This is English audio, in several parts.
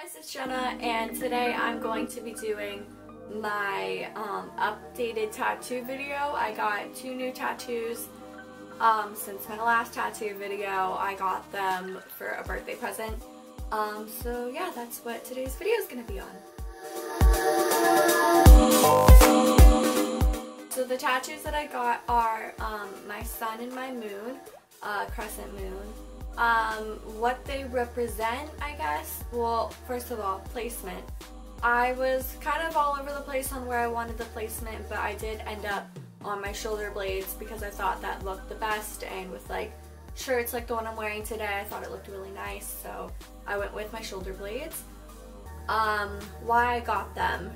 guys, it's Jenna, and today I'm going to be doing my updated tattoo video. I got 2 new tattoos since my last tattoo video. I got them for a birthday present. So yeah, that's what today's video is going to be on. So the tattoos that I got are my sun and my moon, crescent moon. What they represent, I guess. Well, first of all, placement. I was kind of all over the place on where I wanted the placement, but I did end up on my shoulder blades because I thought that looked the best, and with like shirts like the one I'm wearing today, I thought it looked really nice, so I went with my shoulder blades. Why I got them.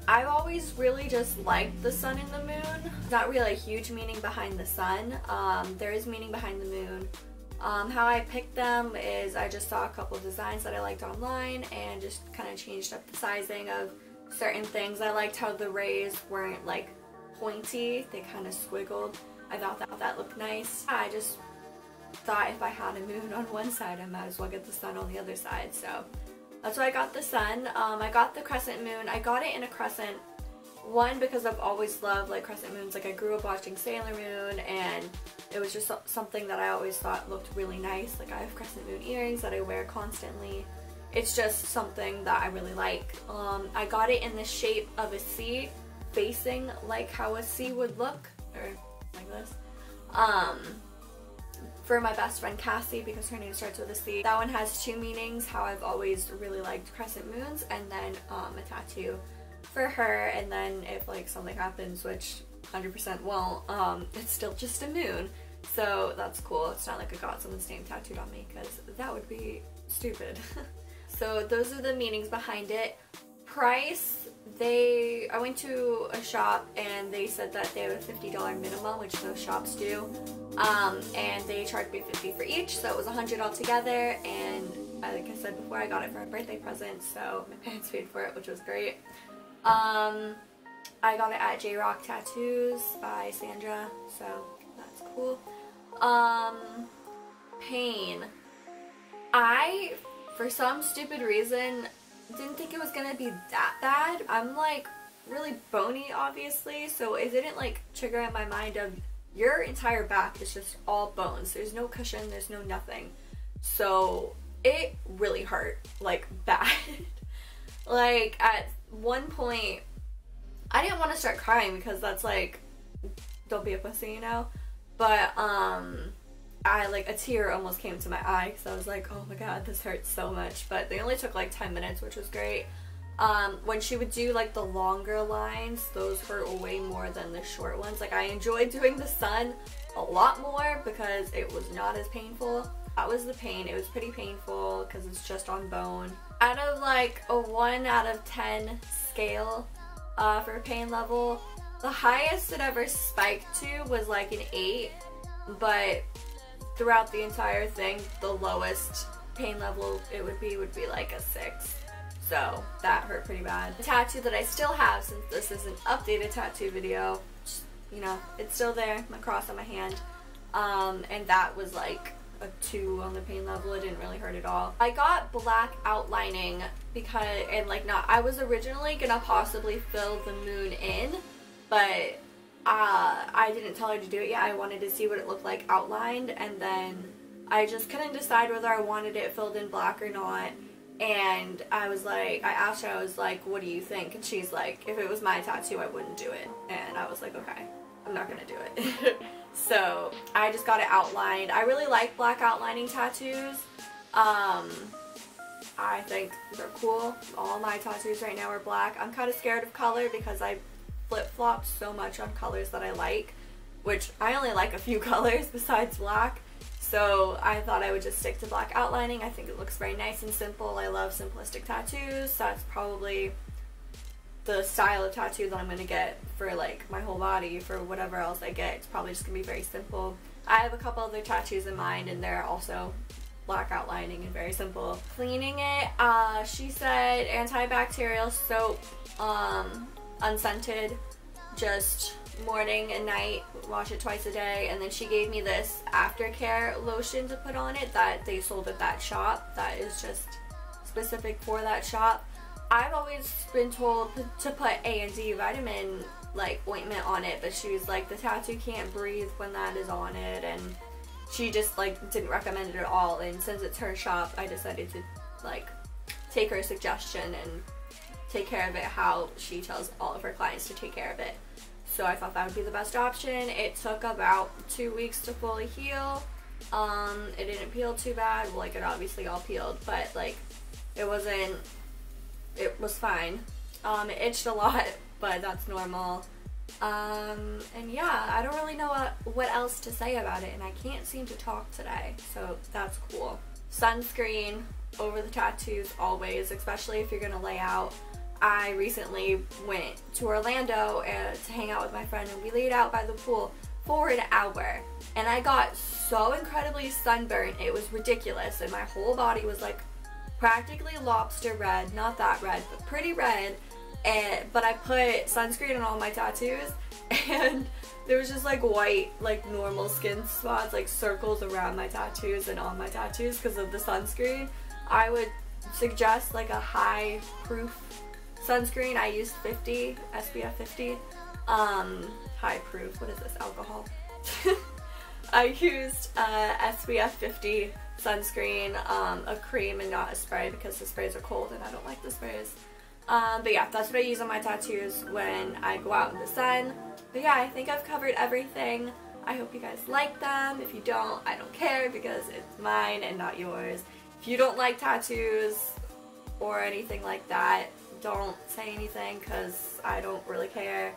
I've always really just liked the sun and the moon. Not really a huge meaning behind the sun. There is meaning behind the moon. How I picked them is I just saw a couple of designs that I liked online and just kind of changed up the sizing of certain things. I liked how the rays weren't like pointy, they kind of squiggled. I thought that looked nice. I just thought if I had a moon on one side, I might as well get the sun on the other side, so that's why I got the sun. I got the crescent moon. I got it in a crescent. One, because I've always loved like crescent moons. Like I grew up watching Sailor Moon, and it was just something that I always thought looked really nice. Like I have crescent moon earrings that I wear constantly. It's just something that I really like. I got it in the shape of a C, facing like how a C would look, or like this. For my best friend Cassie, because her name starts with a C. That one has 2 meanings, how I've always really liked crescent moons, and then a tattoo for her, and then if like something happens, which 100% won't, it's still just a moon, so that's cool. It's not like I got someone's name tattooed on me, because that would be stupid. So those are the meanings behind it. Price, I went to a shop and they said that they have a $50 minimum, which most shops do, and they charged me $50 for each, so it was $100 altogether. And like I said before, I got it for a birthday present, so my parents paid for it, which was great. I got it at J-Rock Tattoos by Sandra, so that's cool. Pain. I, for some stupid reason, didn't think it was gonna be that bad. I'm like really bony, obviously, so it didn't like trigger in my mind of your entire back is just all bones. There's no cushion, there's no nothing. So it really hurt, like bad. Like at one point, I didn't want to start crying because that's like, don't be a pussy, you know? But a tear almost came to my eye because I was like, oh my god, this hurts so much. But they only took like 10 minutes, which was great. When she would do like the longer lines, those hurt way more than the short ones. Like I enjoyed doing the sun a lot more because it was not as painful. That was the pain. It was pretty painful because it's just on bone. Out of like a 1 out of 10 scale for pain level, the highest it ever spiked to was like an 8, but throughout the entire thing, the lowest pain level it would be like a 6. So that hurt pretty bad. The tattoo that I still have, since this is an updated tattoo video, you know, it's still there, my cross on my hand, and that was like a 2 on the pain level. It didn't really hurt at all. I got black outlining because, I was originally gonna possibly fill the moon in, but I didn't tell her to do it yet. I wanted to see what it looked like outlined, and then I just couldn't decide whether I wanted it filled in black or not. And I asked her, I was like, what do you think? And she's like, if it was my tattoo, I wouldn't do it. And I was like, okay, I'm not gonna do it. So I just got it outlined. I really like black outlining tattoos. I think they're cool. All my tattoos right now are black. I'm kind of scared of color because I flip-flop so much on colors that I like, which I only like a few colors besides black. So I thought I would just stick to black outlining. I think it looks very nice and simple. I love simplistic tattoos, so that's probably the style of tattoo that I'm going to get for like my whole body. For whatever else I get, it's probably just going to be very simple. I have a couple other tattoos in mind, and they're also black outlining and very simple. Cleaning it, she said antibacterial soap, unscented, just morning and night, wash it twice a day. And then she gave me this aftercare lotion to put on it that they sold at that shop that is just specific for that shop. I've always been told to put A and D vitamin like ointment on it, but she was like, the tattoo can't breathe when that is on it, and she just like didn't recommend it at all. And since it's her shop, I decided to like take her suggestion and take care of it how she tells all of her clients to take care of it. So I thought that would be the best option. It took about 2 weeks to fully heal. It didn't peel too bad. Well, like, it obviously all peeled, but like it was fine. It itched a lot, but that's normal. And yeah, I don't really know what else to say about it, and I can't seem to talk today, so that's cool. Sunscreen over the tattoos always, especially if you're gonna lay out. I recently went to Orlando to hang out with my friend, and we laid out by the pool for an hour, and I got so incredibly sunburned, it was ridiculous, and my whole body was like practically lobster red, not that red, but pretty red. But I put sunscreen on all my tattoos, and there was just like white, like normal skin spots, like circles around my tattoos and on my tattoos because of the sunscreen. I would suggest like a high proof sunscreen. I used 50, SPF 50. High proof, what is this, alcohol? I used SPF 50 sunscreen, a cream and not a spray because the sprays are cold and I don't like the sprays. But yeah, that's what I use on my tattoos when I go out in the sun. But yeah, I think I've covered everything. I hope you guys like them. If you don't, I don't care because it's mine and not yours. If you don't like tattoos or anything like that, don't say anything because I don't really care.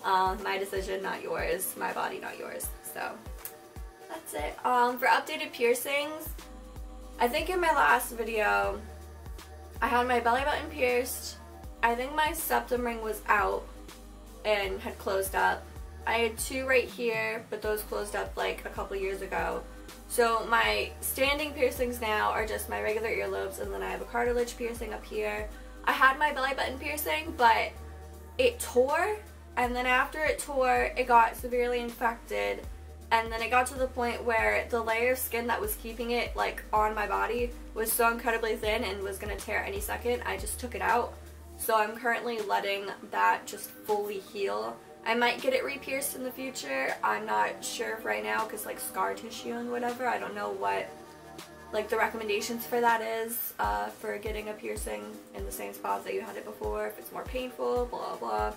My decision, not yours. My body, not yours. So that's it. For updated piercings, I think in my last video I had my belly button pierced. I think my septum ring was out and had closed up. I had 2 right here, but those closed up like a couple years ago. So my standing piercings now are just my regular earlobes, and then I have a cartilage piercing up here. I had my belly button piercing, but it tore, and then after it tore, it got severely infected, and then it got to the point where the layer of skin that was keeping it like on my body was so incredibly thin and was gonna tear any second. I just took it out. So I'm currently letting that just fully heal. I might get it re-pierced in the future. I'm not sure right now because like scar tissue and whatever. I don't know what like the recommendations for that is for getting a piercing in the same spot that you had it before. If it's more painful, blah blah.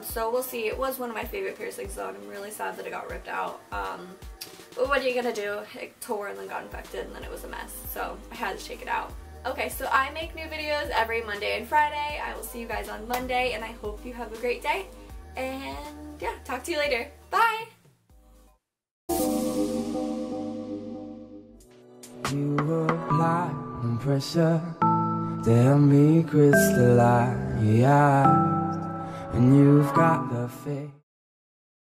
So we'll see. It was one of my favorite piercings though, and I'm really sad that it got ripped out. But what are you gonna do? It tore and then got infected and then it was a mess. So I had to take it out. Okay, so I make new videos every Monday and Friday. I will see you guys on Monday, and I hope you have a great day. And yeah, talk to you later. Bye! You apply no pressure to help me crystallize, and you've got the faith.